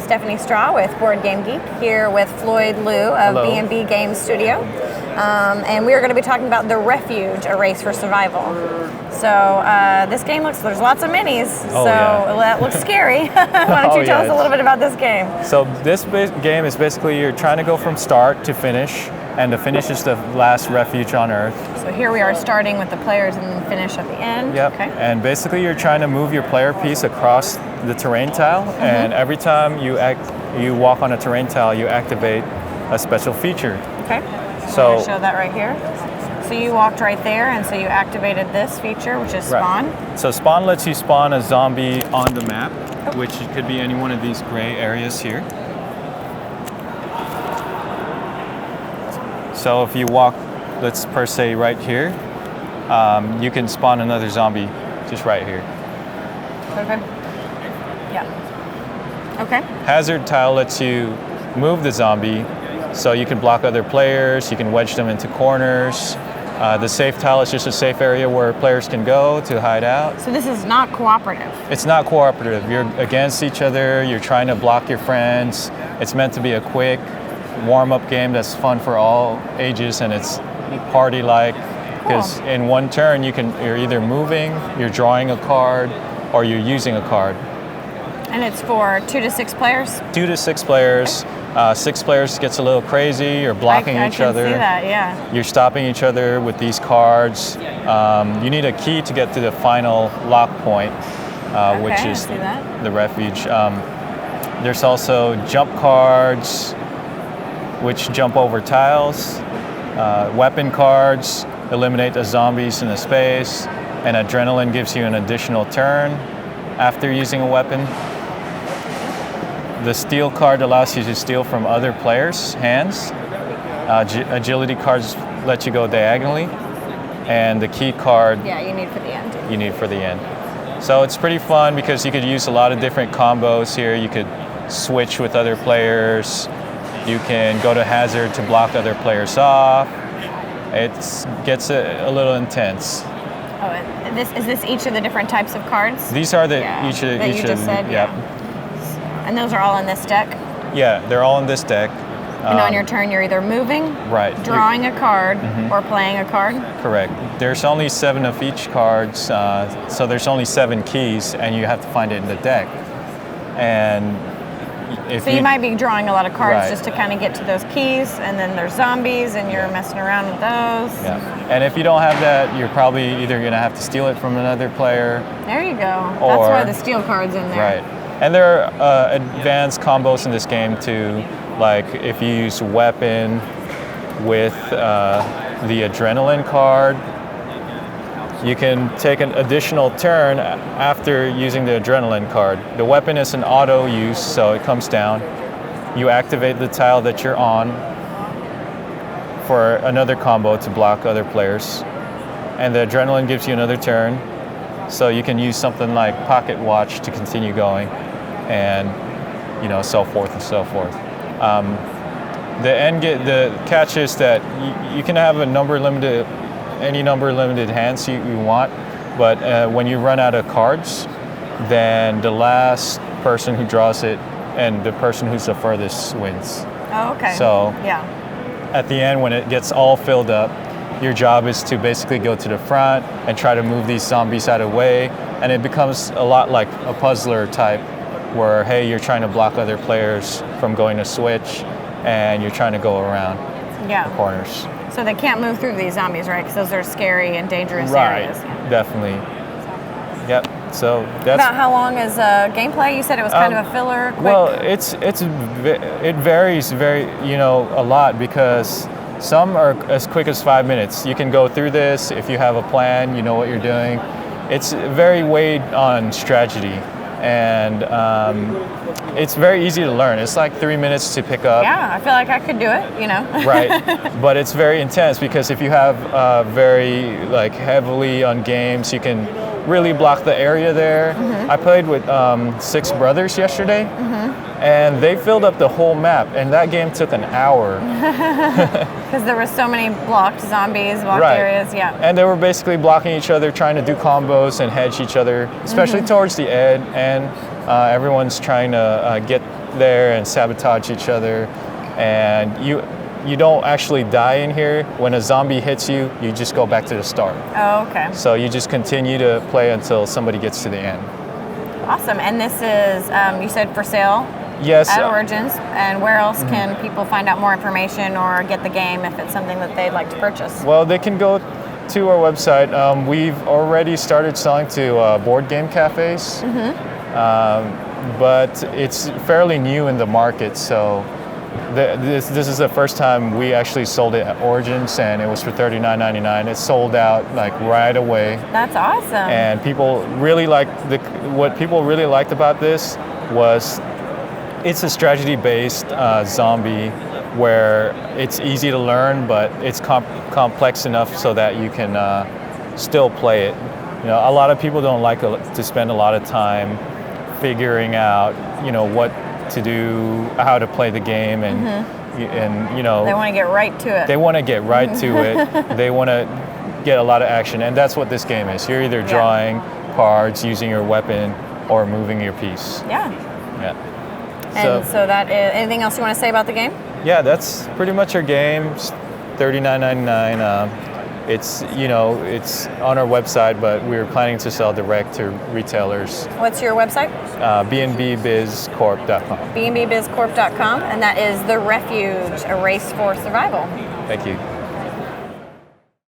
Stephanie Straw with Board Game Geek, here with Floyd Liu of Hello. B&B Game Studio. And we are going to be talking about The Refuge, a race for survival. So this game there's lots of minis, that looks scary. Why don't you tell us a little bit about this game? So this game is basically you're trying to go from start to finish, and the finish is the last refuge on Earth. So here we are starting with the players and then finish at the end. Yep. Okay. And basically you're trying to move your player piece across the terrain tile, and every time you walk on a terrain tile, you activate a special feature. Okay. So I'm going to show that right here. So you walked right there, and so you activated this feature, which is spawn. Right. So spawn lets you spawn a zombie on the map, which could be any one of these gray areas here. So if you walk, let's per se right here, you can spawn another zombie just right here. Okay. Yeah. Okay. Hazard tile lets you move the zombie, so you can block other players, you can wedge them into corners. The safe tile is just a safe area where players can go to hide out. So this is not cooperative. It's not cooperative. You're against each other, you're trying to block your friends. It's meant to be a quick warm-up game that's fun for all ages, and it's party-like, because in one turn you're either moving, you're drawing a card, or you're using a card. And it's for 2 to 6 players? 2 to 6 players. 6 players gets a little crazy. You're blocking each other. I can see that, yeah. You're stopping each other with these cards. You need a key to get to the final lock point, which is the refuge. There's also jump cards, which jump over tiles. Weapon cards eliminate the zombies in the space. And adrenaline gives you an additional turn after using a weapon. The steal card allows you to steal from other players' hands. Agility cards let you go diagonally. And the key card you need for the end. You need for the end. So it's pretty fun because you could use a lot of different combos here. You could switch with other players. You can go to hazard to block other players off. It gets a little intense. Oh, and is this each of the different types of cards? These are each of the, yeah. And those are all in this deck? Yeah, they're all in this deck. And on your turn, you're either moving, drawing a card, or playing a card? Correct. There's only 7 of each cards, so there's only 7 keys, and you have to find it in the deck. And so you might be drawing a lot of cards just to kind of get to those keys, and then there's zombies, and you're messing around with those. Yeah. And if you don't have that, you're probably either going to have to steal it from another player. There you go. That's why the steal card's in there. Right. And there are advanced combos in this game too, like if you use weapon with the adrenaline card, you can take an additional turn after using the adrenaline card. The weapon is an auto use, so it comes down. You activate the tile that you're on for another combo to block other players. And the adrenaline gives you another turn, so you can use something like pocket watch to continue going, and so forth and so forth. The catch is that you can have any number limited hands you want, but when you run out of cards, then the last person who draws it and the person who's the furthest wins. Oh, okay. So at the end, when it gets all filled up, your job is to basically go to the front and try to move these zombies out of the way, and it becomes a lot like a puzzler type, where you're trying to block other players from going to switch, and you're trying to go around the corners. So they can't move through these zombies, right? Because those are scary and dangerous areas. Right, definitely. Yep. So that's about how long is gameplay? You said it was kind of a filler. Quick. Well, it varies a lot, because some are as quick as 5 minutes. You can go through this if you have a plan, you know what you're doing. It's very weighed on strategy, and it's very easy to learn. It's like 3 minutes to pick up. Yeah, I feel like I could do it, Right, but it's very intense, because if you have very heavily on games, you can really block the area there. I played with 6 brothers yesterday, and they filled up the whole map, and that game took an hour. Because there were so many blocked zombies, blocked areas, And they were basically blocking each other, trying to do combos and hedge each other, especially towards the end, and everyone's trying to there and sabotage each other, and you don't actually die in here. When a zombie hits you, you just go back to the start. Oh, okay. So you just continue to play until somebody gets to the end. Awesome. And this is, you said, for sale Yes. at Origins. And where else can people find out more information or get the game if it's something that they'd like to purchase? Well, they can go to our website. We've already started selling to board game cafes, but it's fairly new in the market. So this is the first time we actually sold it at Origins, and it was for $39.99. It sold out like right away. That's awesome. And people really liked what people really liked about this was it's a strategy-based zombie where it's easy to learn, but it's complex enough so that you can still play it. You know, a lot of people don't like to spend a lot of time figuring out, you know, what to do, how to play the game, and you know, they want to get right to it. They want to get right to it. They want to get a lot of action, and that's what this game is. You're either drawing cards, using your weapon, or moving your piece. Yeah. Yeah. And so that is, anything else you want to say about the game? Yeah, that's pretty much our game. It's $39.99. It's, you know, it's on our website, but we're planning to sell direct to retailers. What's your website? bnbbizcorp.com. bnbbizcorp.com, and that is The Refuge, a race for survival. Thank you.